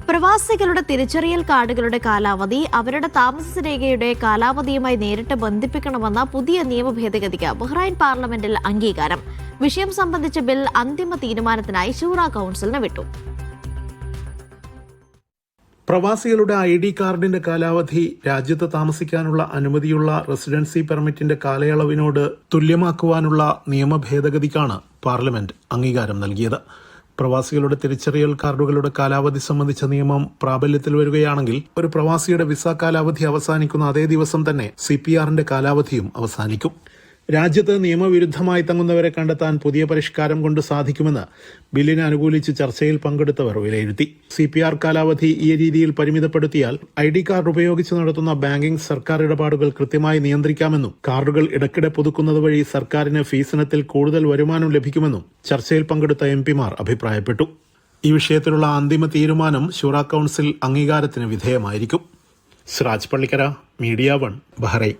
പ്രവാസികളുടെ തിരിച്ചറിയൽ കാർഡുകളുടെ കാലാവധി അവരുടെ താമസരേഖയുടെ കാലാവധിയുമായി നേരിട്ട് ബന്ധിപ്പിക്കണമെന്ന പുതിയ നിയമ ഭേദഗതിക്ക് ബഹ്റൈൻ പാർലമെന്റിൽ അംഗീകാരം. വിഷയം സംബന്ധിച്ച ബിൽ അന്തിമ തീരുമാനത്തിനായി ശൂറ കൌൺസിലിന് വിട്ടു. പ്രവാസികളുടെ ID കാർഡിന്റെ കാലാവധി രാജ്യത്ത് താമസിക്കാനുള്ള അനുമതിയുള്ള റെസിഡൻസി പെർമിറ്റിന്റെ കാലയളവിനോട് തുല്യമാക്കുവാനുള്ള നിയമ ഭേദഗതിക്കാണ് പാർലമെന്റ് അംഗീകാരം നൽകിയത്. പ്രവാസികളുടെ തിരിച്ചറിയൽ കാർഡുകളുടെ കാലാവധി സംബന്ധിച്ച നിയമം പ്രാബല്യത്തിൽ വരികയാണെങ്കിൽ ഒരു പ്രവാസിയുടെ വിസ കാലാവധി അവസാനിക്കുന്ന അതേ ദിവസം തന്നെ CPRന്റെ കാലാവധിയും അവസാനിക്കും. രാജ്യത്ത് നിയമവിരുദ്ധമായി തങ്ങുന്നവരെ കണ്ടെത്താൻ പുതിയ പരിഷ്കാരം കൊണ്ട് സാധിക്കുമെന്ന് ബില്ലിനെ അനുകൂലിച്ച് ചർച്ചയിൽ പങ്കെടുത്തവർ വിലയിരുത്തി. CPR കാലാവധി ഈ രീതിയിൽ പരിമിതപ്പെടുത്തിയാൽ ID കാർഡ് ഉപയോഗിച്ച് നടത്തുന്ന ബാങ്കിംഗ് സർക്കാർ ഇടപാടുകൾ കൃത്യമായി നിയന്ത്രിക്കാമെന്നും കാർഡുകൾ ഇടയ്ക്കിടെ പുതുക്കുന്നത് വഴി സർക്കാരിന് ഫീസിനത്തിൽ കൂടുതൽ വരുമാനം ലഭിക്കുമെന്നും ചർച്ചയിൽ പങ്കെടുത്ത MPമാർ അഭിപ്രായപ്പെട്ടു. ഈ വിഷയത്തിലുള്ള അന്തിമ തീരുമാനം ശൂറ കൌൺസിൽ അംഗീകാരത്തിന് വിധേയമായിരിക്കും. Siraj Pallikkara, media 1, Bahrain.